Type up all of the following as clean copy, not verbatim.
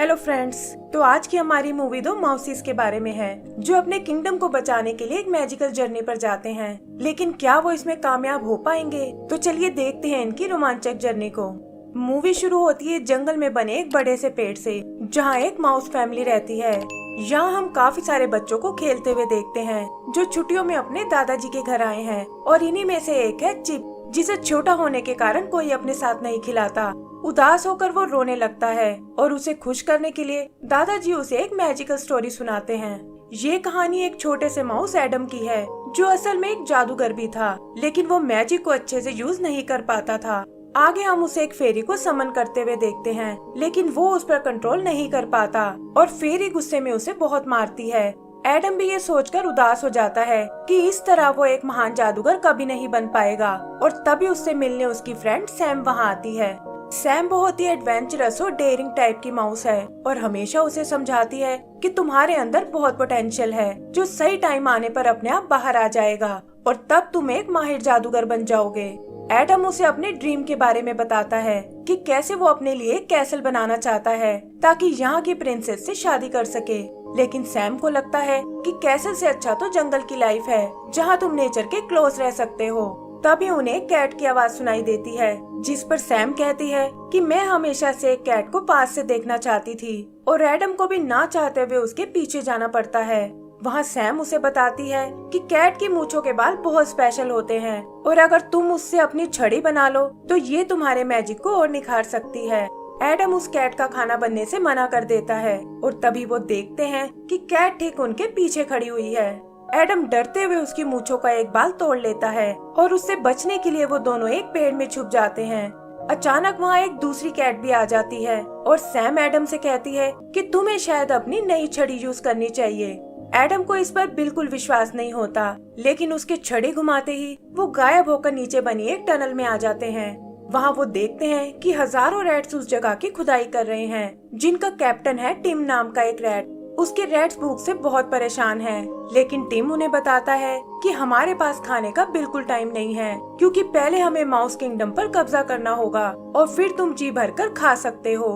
Hello friends. तो आज की हमारी मूवी दो माउसीज के बारे में है जो अपने किंगडम को बचाने के लिए एक मैजिकल जर्नी पर जाते हैं। लेकिन क्या वो इसमें कामयाब हो पाएंगे? तो चलिए देखते हैं इनकी रोमांचक जर्नी को। मूवी शुरू होती है जंगल में बने एक बड़े से पेड़ से, जहाँ एक माउस फैमिली रहती है। यहाँ हम काफी सारे बच्चों को खेलते हुए देखते हैं जो छुट्टियों में अपने दादाजी के घर आए हैं। और इन्हीं में से एक है चिप, जिसे छोटा होने के कारण कोई अपने साथ नहीं खिलाता। उदास होकर वो रोने लगता है और उसे खुश करने के लिए दादाजी उसे एक मैजिकल स्टोरी सुनाते हैं। ये कहानी एक छोटे से माउस एडम की है जो असल में एक जादूगर भी था, लेकिन वो मैजिक को अच्छे से यूज नहीं कर पाता था। आगे हम उसे एक फेरी को समन करते हुए देखते हैं, लेकिन वो उस पर कंट्रोल नहीं कर पाता और फेरी गुस्से में उसे बहुत मारती है। एडम भी ये सोचकर उदास हो जाता है कि इस तरह वो एक महान जादूगर कभी नहीं बन पाएगा। और तभी उससे मिलने उसकी फ्रेंड सैम वहाँ आती है। सैम बहुत ही एडवेंचरस और डेयरिंग टाइप की माउस है और हमेशा उसे समझाती है कि तुम्हारे अंदर बहुत पोटेंशियल है जो सही टाइम आने पर अपने आप बाहर आ जाएगा और तब तुम एक माहिर जादूगर बन जाओगे। एडम उसे अपने ड्रीम के बारे में बताता है कि कैसे वो अपने लिए एक कैसल बनाना चाहता है ताकि यहाँ की प्रिंसेस से शादी कर सके। लेकिन सैम को लगता है कि कैसल से अच्छा तो जंगल की लाइफ है जहाँ तुम नेचर के क्लोज रह सकते हो। तभी उन्हें कैट की आवाज सुनाई देती है, जिस पर सैम कहती है कि मैं हमेशा से एक कैट को पास से देखना चाहती थी। और एडम को भी ना चाहते हुए उसके पीछे जाना पड़ता है। वहाँ सैम उसे बताती है कि कैट की मूंछों के बाल बहुत स्पेशल होते हैं और अगर तुम उससे अपनी छड़ी बना लो तो ये तुम्हारे मैजिक को और निखार सकती है। एडम उस कैट का खाना बनने से मना कर देता है और तभी वो देखते हैं कि कैट ठीक उनके पीछे खड़ी हुई है। एडम डरते हुए उसकी मूंछों का एक बाल तोड़ लेता है और उससे बचने के लिए वो दोनों एक पेड़ में छुप जाते हैं। अचानक वहाँ एक दूसरी कैट भी आ जाती है और सैम एडम से कहती है कि तुम्हें शायद अपनी नई छड़ी यूज करनी चाहिए। एडम को इस पर बिल्कुल विश्वास नहीं होता, लेकिन उसके छड़ी घुमाते ही वो गायब होकर नीचे बनी एक टनल में आ जाते हैं। वहाँ वो देखते हैं कि हजारों रैट्स उस जगह की खुदाई कर रहे हैं, जिनका कैप्टन है टिम नाम का एक रैट। उसके रैट्स भूख से बहुत परेशान हैं, लेकिन टिम उन्हें बताता है कि हमारे पास खाने का बिल्कुल टाइम नहीं है, क्योंकि पहले हमें माउस किंगडम पर कब्जा करना होगा और फिर तुम जी भर कर खा सकते हो।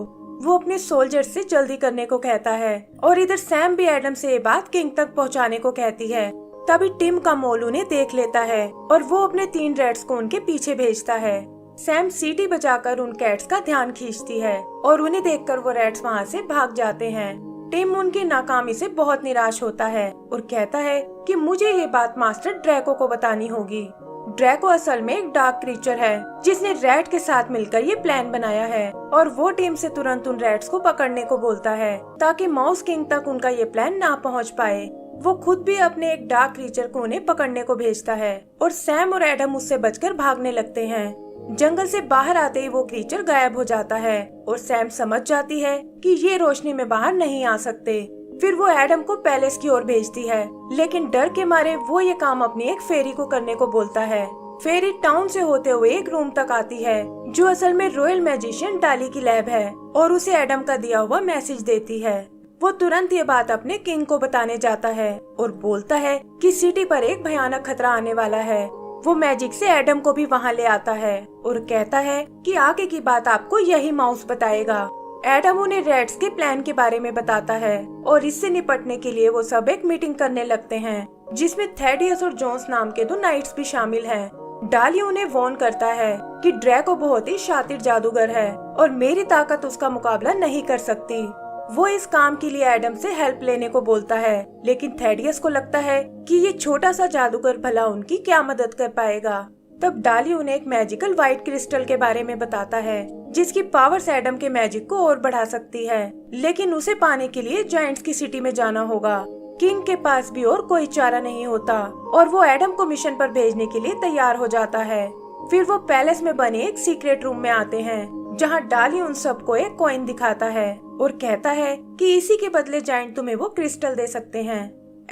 वो अपने सोल्जर्स से जल्दी करने को कहता है और इधर सैम भी एडम से ये बात किंग तक पहुंचाने को कहती है। तभी टिम का मोल उन्हें देख लेता है और वो अपने 3 रैट्स को उनके पीछे भेजता है। सैम सीटी बजाकर उन कैट्स का ध्यान खींचती है और उन्हें देखकर वो रैट्स वहाँ से भाग जाते हैं। टिम उनकी नाकामी से बहुत निराश होता है और कहता है कि मुझे ये बात मास्टर ड्रैको को बतानी होगी। ड्रैको असल में एक डार्क क्रीचर है जिसने रैट के साथ मिलकर ये प्लान बनाया है और वो टीम से तुरंत उन रैट्स को पकड़ने को बोलता है ताकि माउस किंग तक उनका ये प्लान ना पहुंच पाए। वो खुद भी अपने एक डार्क क्रीचर को उन्हें पकड़ने को भेजता है और सैम और एडम उससे बचकर भागने लगते हैं। जंगल से बाहर आते ही वो क्रीचर गायब हो जाता है और सैम समझ जाती है कि ये रोशनी में बाहर नहीं आ सकते। फिर वो एडम को पैलेस की ओर भेजती है, लेकिन डर के मारे वो ये काम अपनी एक फेरी को करने को बोलता है। फेरी टाउन से होते हुए एक रूम तक आती है जो असल में रॉयल मैजिशियन डाली की लैब है और उसे एडम का दिया हुआ मैसेज देती है। वो तुरंत ये बात अपने किंग को बताने जाता है और बोलता है कि सिटी पर एक भयानक खतरा आने वाला है। वो मैजिक से एडम को भी वहाँ ले आता है और कहता है कि आगे की बात आपको यही माउस बताएगा। एडम उन्हें रैट्स के प्लान के बारे में बताता है और इससे निपटने के लिए वो सब एक मीटिंग करने लगते हैं, जिसमें थेडियस और जोन्स नाम के 2 नाइट्स भी शामिल हैं। डाली उन्हें वार्न करता है कि ड्रैको बहुत ही शातिर जादूगर है और मेरी ताकत उसका मुकाबला नहीं कर सकती। वो इस काम के लिए एडम से हेल्प लेने को बोलता है, लेकिन थेडियस को लगता है कि ये छोटा सा जादूगर भला उनकी क्या मदद कर पाएगा। तब डाली उन्हें एक मैजिकल व्हाइट क्रिस्टल के बारे में बताता है जिसकी पावर्स एडम के मैजिक को और बढ़ा सकती है, लेकिन उसे पाने के लिए जायंट्स की सिटी में जाना होगा। किंग के पास भी और कोई चारा नहीं होता और वो एडम को मिशन पर भेजने के लिए तैयार हो जाता है। फिर वो पैलेस में बने एक सीक्रेट रूम में आते हैं जहाँ डाली उन सबको एक कॉइन दिखाता है और कहता है कि इसी के बदले जायंट तुम्हें वो क्रिस्टल दे सकते हैं।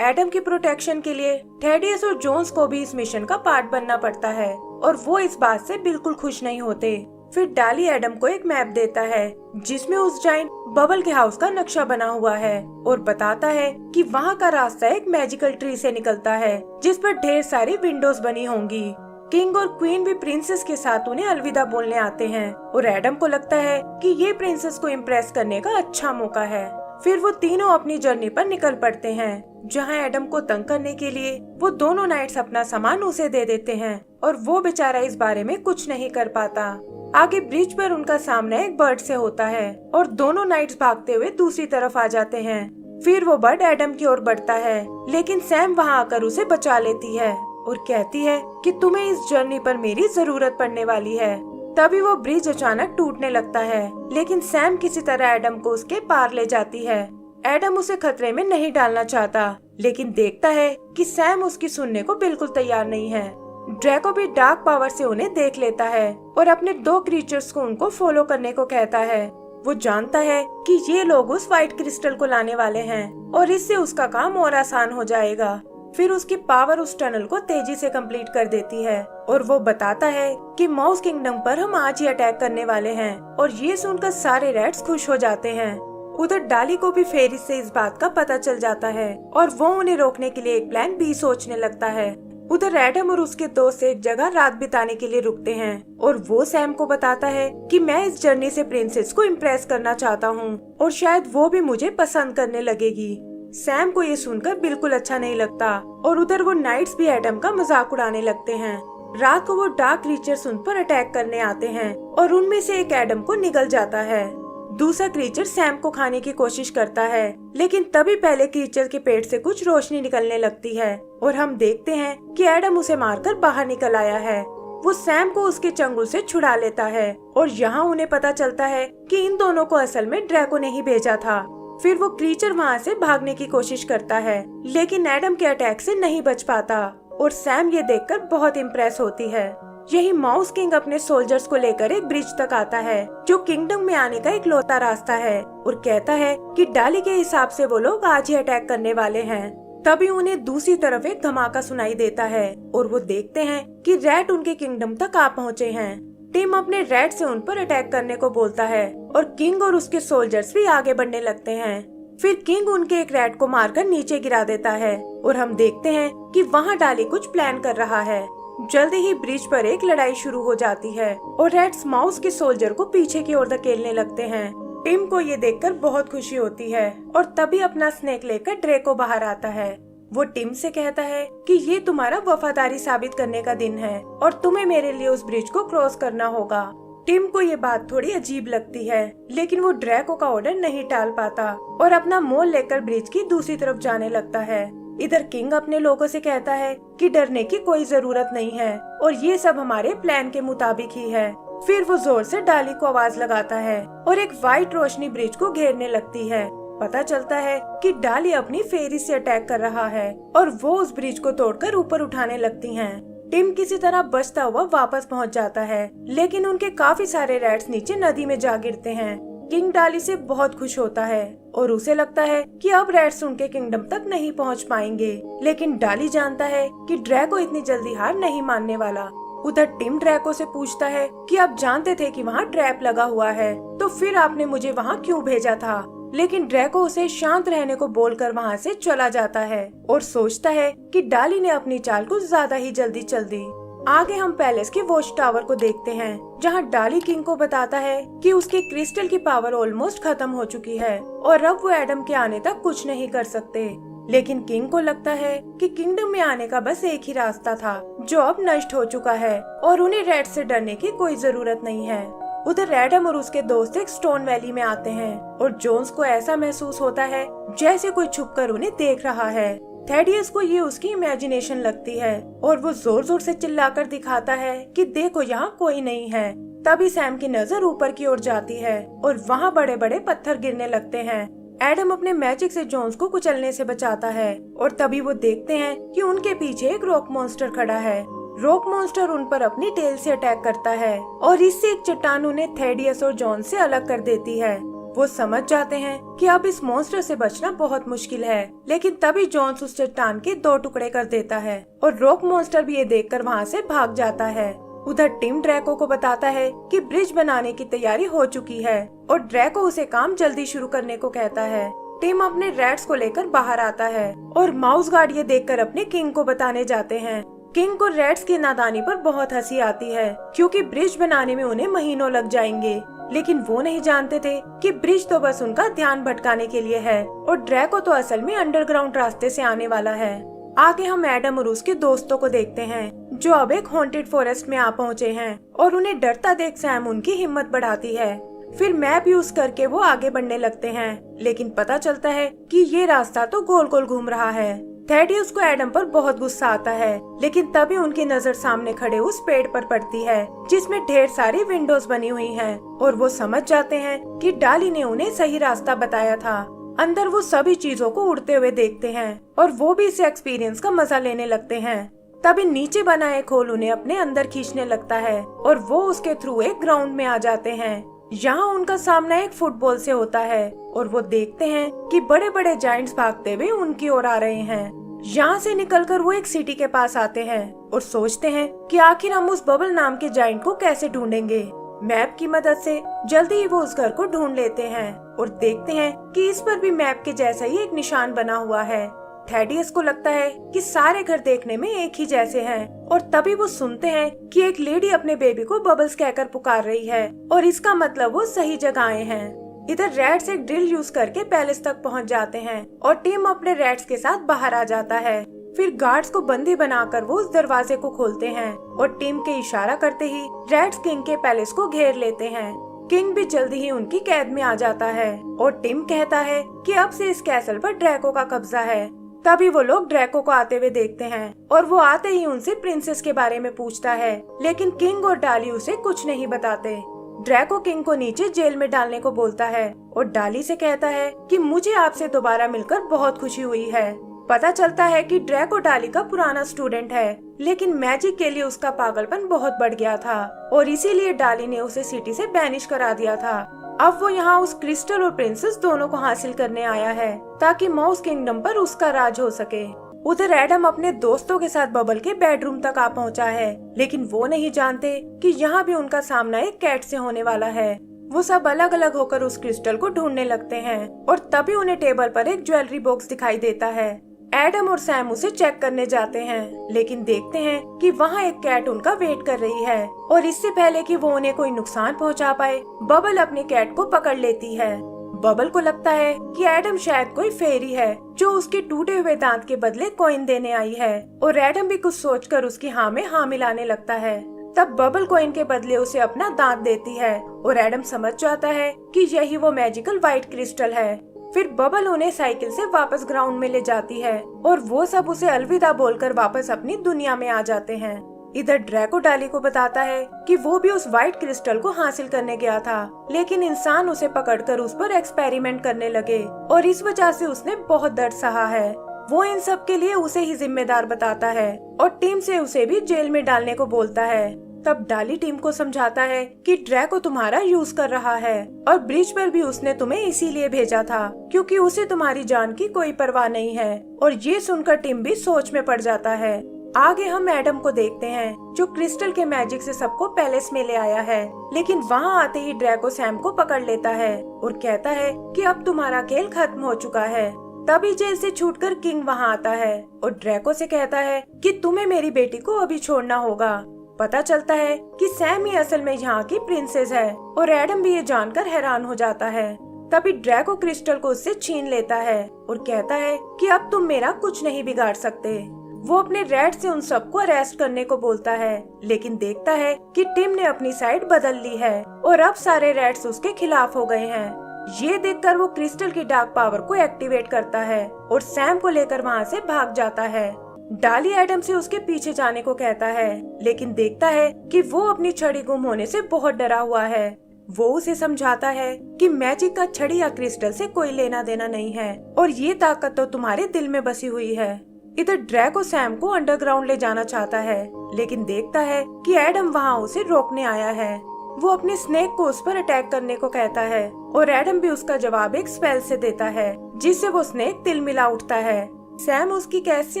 एडम की प्रोटेक्शन के लिए थेडियस और जोन्स को भी इस मिशन का पार्ट बनना पड़ता है और वो इस बात से बिल्कुल खुश नहीं होते। फिर डाली एडम को एक मैप देता है जिसमें उस जायंट बबल के हाउस का नक्शा बना हुआ है और बताता है कि वहाँ का रास्ता एक मैजिकल ट्री से निकलता है जिस पर ढेर सारी विंडोज बनी होंगी। किंग और क्वीन भी प्रिंसेस के साथ उन्हें अलविदा बोलने आते हैं और एडम को लगता है कि ये प्रिंसेस को इम्प्रेस करने का अच्छा मौका है। फिर वो तीनों अपनी जर्नी पर निकल पड़ते हैं, जहाँ एडम को तंग करने के लिए वो दोनों नाइट्स अपना सामान उसे दे देते हैं और वो बेचारा इस बारे में कुछ नहीं कर पाता। आगे ब्रिज पर उनका सामना एक बर्ड से होता है और दोनों नाइट्स भागते हुए दूसरी तरफ आ जाते हैं। फिर वो बर्ड एडम की ओर बढ़ता है, लेकिन सैम वहाँ आकर उसे बचा लेती है और कहती है कि तुम्हें इस जर्नी पर मेरी जरूरत पड़ने वाली है। तभी वो ब्रिज अचानक टूटने लगता है, लेकिन सैम किसी तरह एडम को उसके पार ले जाती है। एडम उसे खतरे में नहीं डालना चाहता, लेकिन देखता है कि सैम उसकी सुनने को बिल्कुल तैयार नहीं है। ड्रैको भी डार्क पावर से उन्हें देख लेता है और अपने 2 क्रीचर्स को उनको फॉलो करने को कहता है। वो जानता है कि ये लोग उस व्हाइट क्रिस्टल को लाने वाले हैं और इससे उसका काम और आसान हो जाएगा। फिर उसकी पावर उस टनल को तेजी से कंप्लीट कर देती है और वो बताता है कि माउस किंगडम पर हम आज ही अटैक करने वाले हैं और ये सुनकर सारे रैट्स खुश हो जाते हैं। उधर डाली को भी फेरिस से इस बात का पता चल जाता है और वो उन्हें रोकने के लिए एक प्लान बी सोचने लगता है। उधर एडम और उसके दोस्त एक जगह रात बिताने के लिए रुकते हैं और वो सैम को बताता है कि मैं इस जर्नी से प्रिंसेस को इम्प्रेस करना चाहता हूँ और शायद वो भी मुझे पसंद करने लगेगी। सैम को ये सुनकर बिल्कुल अच्छा नहीं लगता और उधर वो नाइट्स भी एडम का मजाक उड़ाने लगते हैं। रात को वो डार्क क्रीचर्स उन पर अटैक करने आते हैं और उनमें से एक एडम को निगल जाता है। दूसरा क्रीचर सैम को खाने की कोशिश करता है, लेकिन तभी पहले क्रीचर के पेट से कुछ रोशनी निकलने लगती है और हम देखते हैं कि एडम उसे मारकर बाहर निकल आया है। वो सैम को उसके चंगुल से छुड़ा लेता है और यहाँ उन्हें पता चलता है कि इन दोनों को असल में ड्रैको ने ही भेजा था। फिर वो क्रीचर वहाँ से भागने की कोशिश करता है, लेकिन एडम के अटैक से नहीं बच पाता और सैम ये देखकर बहुत इम्प्रेस होती है। यही माउस किंग अपने सोल्जर्स को लेकर एक ब्रिज तक आता है, जो किंगडम में आने का एक लौता रास्ता है और कहता है कि डाली के हिसाब से वो लोग आज ही अटैक करने वाले हैं। तभी उन्हें दूसरी तरफ एक धमाका सुनाई देता है और वो देखते हैं कि रैट उनके किंगडम तक आ पहुँचे हैं। टिम अपने रैट से उन पर अटैक करने को बोलता है और किंग और उसके सोल्जर्स भी आगे बढ़ने लगते हैं। फिर किंग उनके एक रैट को मारकर नीचे गिरा देता है और हम देखते हैं कि वहाँ डाली कुछ प्लान कर रहा है। जल्दी ही ब्रिज पर एक लड़ाई शुरू हो जाती है और रैट्स माउस के सोल्जर को पीछे की ओर धकेलने लगते हैं। टिम को ये देखकर बहुत खुशी होती है और तभी अपना स्नेक लेकर ड्रैको बाहर आता है। वो टिम से कहता है कि ये तुम्हारा वफादारी साबित करने का दिन है और तुम्हें मेरे लिए उस ब्रिज को क्रॉस करना होगा। टिम को ये बात थोड़ी अजीब लगती है, लेकिन वो ड्रैको का ऑर्डर नहीं टाल पाता और अपना मोल लेकर ब्रिज की दूसरी तरफ जाने लगता है। इधर किंग अपने लोगों से कहता है कि डरने की कोई जरूरत नहीं है और ये सब हमारे प्लान के मुताबिक ही है। फिर वो जोर से डाली को आवाज लगाता है और एक व्हाइट रोशनी ब्रिज को घेरने लगती है। पता चलता है कि डाली अपनी फेरी से अटैक कर रहा है और वो उस ब्रिज को तोड़कर ऊपर उठाने लगती हैं। टिम किसी तरह बचता हुआ वापस पहुंच जाता है, लेकिन उनके काफी सारे रैट्स नीचे नदी में जा गिरते हैं। किंग डाली से बहुत खुश होता है और उसे लगता है कि अब रैट्स उनके किंगडम तक नहीं पहुंच पाएंगे, लेकिन डाली जानता है कि ड्रैको इतनी जल्दी हार नहीं मानने वाला। उधर टिम ड्रैको से पूछता है कि आप जानते थे कि वहाँ ट्रैप लगा हुआ है, तो फिर आपने मुझे वहाँ क्यों भेजा था? लेकिन ड्रैको उसे शांत रहने को बोलकर वहाँ से चला जाता है और सोचता है कि डाली ने अपनी चाल कुछ ज्यादा ही जल्दी चल दी। आगे हम पैलेस के वॉच टावर को देखते हैं, जहाँ डाली किंग को बताता है कि उसके क्रिस्टल की पावर ऑलमोस्ट खत्म हो चुकी है और अब वो एडम के आने तक कुछ नहीं कर सकते। लेकिन किंग को लगता है कि किंगडम में आने का बस एक ही रास्ता था, जो अब नष्ट हो चुका है और उन्हें रैट से डरने की कोई जरूरत नहीं है। उधर एडम और उसके दोस्त एक स्टोन वैली में आते हैं और जोन्स को ऐसा महसूस होता है जैसे कोई छुपकर उन्हें देख रहा है। थेडियस को ये उसकी इमेजिनेशन लगती है और वो जोर जोर से चिल्लाकर दिखाता है कि देखो यहाँ कोई नहीं है। तभी सैम की नजर ऊपर की ओर जाती है और वहाँ बड़े बड़े पत्थर गिरने लगते हैं। एडम अपने मैजिक से जोन्स को कुचलने से बचाता है और तभी वो देखते हैं कि उनके पीछे एक रॉक मॉन्स्टर खड़ा है। रॉक मॉन्स्टर उन पर अपनी टेल से अटैक करता है और इससे एक चट्टान उन्हें थेडियस और जॉन से अलग कर देती है। वो समझ जाते हैं कि अब इस मॉन्स्टर से बचना बहुत मुश्किल है, लेकिन तभी जॉन्स उस चट्टान के 2 टुकड़े कर देता है और रॉक मॉन्स्टर भी ये देखकर वहाँ से भाग जाता है। उधर टिम ड्रैको को बताता है कि ब्रिज बनाने की तैयारी हो चुकी है और ड्रैको उसे काम जल्दी शुरू करने को कहता है। टिम अपने रैट्स को लेकर बाहर आता है और माउस गार्ड ये देखकर अपने किंग को बताने जाते हैं। किंग को रेड्स की नादानी पर बहुत हंसी आती है क्योंकि ब्रिज बनाने में उन्हें महीनों लग जाएंगे, लेकिन वो नहीं जानते थे कि ब्रिज तो बस उनका ध्यान भटकाने के लिए है और ड्रैको तो असल में अंडरग्राउंड रास्ते से आने वाला है। आगे हम एडम और उसके दोस्तों को देखते हैं जो अब एक हॉन्टेड फॉरेस्ट में आ पहुँचे हैं और उन्हें डरता देख सैम उनकी हिम्मत बढ़ाती है। फिर मैप यूज करके वो आगे बढ़ने लगते हैं, लेकिन पता चलता है कि ये रास्ता तो गोल गोल घूम रहा है। थेडियस को एडम पर बहुत गुस्सा आता है, लेकिन तभी उनकी नजर सामने खड़े उस पेड़ पर पड़ती है जिसमें ढेर सारी विंडोज बनी हुई हैं और वो समझ जाते हैं कि डाली ने उन्हें सही रास्ता बताया था। अंदर वो सभी चीजों को उड़ते हुए देखते हैं और वो भी इस एक्सपीरियंस का मजा लेने लगते हैं। तभी नीचे बना एक होल उन्हें अपने अंदर खींचने लगता है और वो उसके थ्रू एक ग्राउंड में आ जाते हैं। यहाँ उनका सामना एक फुटबॉल से होता है और वो देखते हैं कि बड़े बड़े जायंट्स भागते हुए उनकी ओर आ रहे हैं। यहाँ से निकलकर वो एक सिटी के पास आते हैं और सोचते हैं कि आखिर हम उस बबल नाम के जायंट को कैसे ढूंढेंगे। मैप की मदद से जल्दी ही वो उस घर को ढूंढ लेते हैं और देखते हैं कि इस पर भी मैप के जैसा ही एक निशान बना हुआ है। थेडियस को लगता है कि सारे घर देखने में एक ही जैसे हैं और तभी वो सुनते हैं कि एक लेडी अपने बेबी को बबल्स कहकर पुकार रही है और इसका मतलब वो सही जगह आए हैं। इधर रैट्स एक ड्रिल यूज करके पैलेस तक पहुंच जाते हैं और टीम अपने रैट्स के साथ बाहर आ जाता है। फिर गार्ड्स को बंदी बनाकर वो उस दरवाजे को खोलते हैं और टीम के इशारा करते ही रैट्स किंग के पैलेस को घेर लेते हैं। किंग भी जल्दी ही उनकी कैद में आ जाता है और टिम कहता है कि अब से इस कैसल पर ड्रैको का कब्जा है। तभी वो लोग ड्रैको को आते हुए देखते हैं और वो आते ही उनसे प्रिंसेस के बारे में पूछता है, लेकिन किंग और डाली उसे कुछ नहीं बताते। ड्रैको किंग को नीचे जेल में डालने को बोलता है और डाली से कहता है कि मुझे आपसे दोबारा मिलकर बहुत खुशी हुई है। पता चलता है कि ड्रैको डाली का पुराना स्टूडेंट है, लेकिन मैजिक के लिए उसका पागलपन बहुत बढ़ गया था और इसीलिए डाली ने उसे सिटी से बैनिश करा दिया था। अब वो यहाँ उस क्रिस्टल और प्रिंसेस दोनों को हासिल करने आया है ताकि माउस किंगडम पर उसका राज हो सके। उधर एडम अपने दोस्तों के साथ बबल के बेडरूम तक आ पहुँचा है, लेकिन वो नहीं जानते कि यहाँ भी उनका सामना एक कैट से होने वाला है। वो सब अलग अलग होकर उस क्रिस्टल को ढूंढने लगते हैं और तभी उन्हें टेबल पर एक ज्वेलरी बॉक्स दिखाई देता है। एडम और सैम उसे चेक करने जाते हैं, लेकिन देखते हैं कि वहाँ एक कैट उनका वेट कर रही है और इससे पहले कि वो उन्हें कोई नुकसान पहुँचा पाए, बबल अपनी कैट को पकड़ लेती है। बबल को लगता है कि एडम शायद कोई फेरी है जो उसके टूटे हुए दांत के बदले कॉइन देने आई है और एडम भी कुछ सोचकर उसकी हाँ में हाँ मिलाने लगता है। तब बबल कॉइन के बदले उसे अपना दांत देती है और एडम समझ जाता है कि यही वो मैजिकल व्हाइट क्रिस्टल है। फिर बबल उन्हें साइकिल से वापस ग्राउंड में ले जाती है और वो सब उसे अलविदा बोलकर वापस अपनी दुनिया में आ जाते हैं। इधर ड्रैको डाली को बताता है कि वो भी उस व्हाइट क्रिस्टल को हासिल करने गया था, लेकिन इंसान उसे पकड़कर उस पर एक्सपेरिमेंट करने लगे और इस वजह से उसने बहुत दर्द सहा है। वो इन सब के लिए उसे ही जिम्मेदार बताता है और टीम से उसे भी जेल में डालने को बोलता है। तब डाली टीम को समझाता है कि ड्रैको तुम्हारा यूज कर रहा है और ब्रिज पर भी उसने तुम्हें इसीलिए भेजा था क्योंकि उसे तुम्हारी जान की कोई परवाह नहीं है। और ये सुनकर टीम भी सोच में पड़ जाता है। आगे हम एडम को देखते हैं जो क्रिस्टल के मैजिक से सबको पैलेस में ले आया है, लेकिन वहाँ आते ही ड्रैको सैम को पकड़ लेता है और कहता है कि अब तुम्हारा खेल खत्म हो चुका है। तभी जेल से छूटकर किंग वहाँ आता है और ड्रैको से कहता है कि तुम्हें मेरी बेटी को अभी छोड़ना होगा। पता चलता है कि सैम ही असल में यहाँ की प्रिंसेस है और एडम भी ये जानकर हैरान हो जाता है। तभी ड्रैको क्रिस्टल को उससे छीन लेता है और कहता है कि अब तुम मेरा कुछ नहीं बिगाड़ सकते। वो अपने रैट से उन सबको अरेस्ट करने को बोलता है, लेकिन देखता है कि टिम ने अपनी साइड बदल ली है और अब सारे रैट्स उसके खिलाफ हो गए हैं। ये देखकर वो क्रिस्टल की डार्क पावर को एक्टिवेट करता है और सैम को लेकर वहाँ से भाग जाता है। डाली एडम से उसके पीछे जाने को कहता है, लेकिन देखता है कि वो अपनी छड़ी गुम होने से बहुत डरा हुआ है। वो उसे समझाता है कि मैजिक का छड़ी या क्रिस्टल से कोई लेना देना नहीं है और ये ताकत तो तुम्हारे दिल में बसी हुई है। इधर ड्रैको सैम को अंडरग्राउंड ले जाना चाहता है, लेकिन देखता है कि एडम वहाँ उसे रोकने आया है। वो अपने स्नेक को उस पर अटैक करने को कहता है और एडम भी उसका जवाब एक स्पेल से देता है, जिससे वो स्नेक तिलमिला उठता है। सैम उसकी कैद से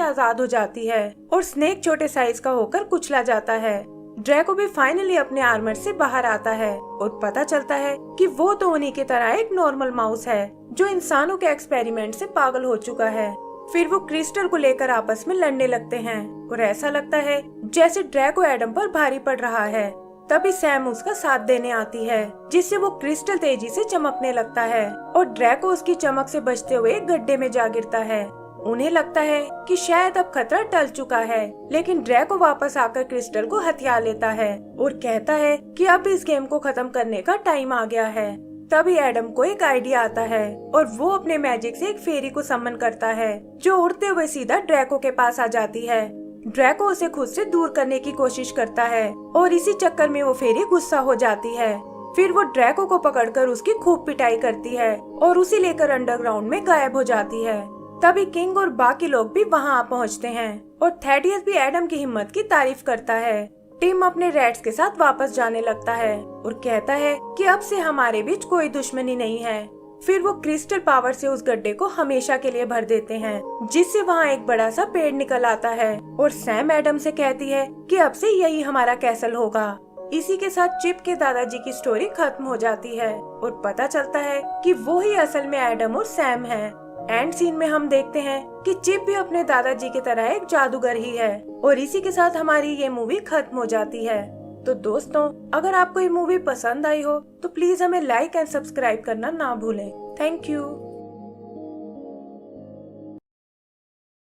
आजाद हो जाती है और स्नेक छोटे साइज का होकर कुचला जाता है। ड्रैको भी फाइनली अपने आर्मर से बाहर आता है और पता चलता है कि वो तो उन्हीं की तरह एक नॉर्मल माउस है जो इंसानों के एक्सपेरिमेंट से पागल हो चुका है। फिर वो क्रिस्टल को लेकर आपस में लड़ने लगते हैं और ऐसा लगता है जैसे ड्रैको एडम पर भारी पड़ रहा है। तभी सैम उसका साथ देने आती है, जिससे वो क्रिस्टल तेजी से चमकने लगता है और ड्रैको उसकी चमक से बचते हुए एक गड्ढे में जा गिरता है। उन्हें लगता है कि शायद अब खतरा टल चुका है, लेकिन ड्रैको वापस आकर क्रिस्टल को हथिया लेता है और कहता है कि अब इस गेम को खत्म करने का टाइम आ गया है। तभी एडम को एक आइडिया आता है और वो अपने मैजिक से एक फेरी को समन करता है, जो उड़ते हुए सीधा ड्रैको के पास आ जाती है। ड्रैको उसे खुद से दूर करने की कोशिश करता है और इसी चक्कर में वो फेरी गुस्सा हो जाती है। फिर वो ड्रैको को पकड़कर उसकी खूब पिटाई करती है और उसे लेकर अंडरग्राउंड में गायब हो जाती है। तभी किंग और बाकी लोग भी वहां आ पहुंचते हैं और थैडियस भी एडम की हिम्मत की तारीफ करता है। टिम अपने रैट्स के साथ वापस जाने लगता है और कहता है कि अब से हमारे बीच कोई दुश्मनी नहीं है। फिर वो क्रिस्टल पावर से उस गड्ढे को हमेशा के लिए भर देते हैं, जिससे वहाँ एक बड़ा सा पेड़ निकल आता है और सैम एडम से कहती है कि अब से यही हमारा कैसल होगा। इसी के साथ चिप के दादाजी की स्टोरी खत्म हो जाती है और पता चलता है कि वो ही असल में एडम और सैम हैं। एंड सीन में हम देखते हैं कि चिप भी अपने दादाजी की तरह एक जादूगर ही है और इसी के साथ हमारी ये मूवी खत्म हो जाती है। तो दोस्तों, अगर आपको ये मूवी पसंद आई हो तो प्लीज हमें लाइक एंड सब्सक्राइब करना ना भूलें। Thank you.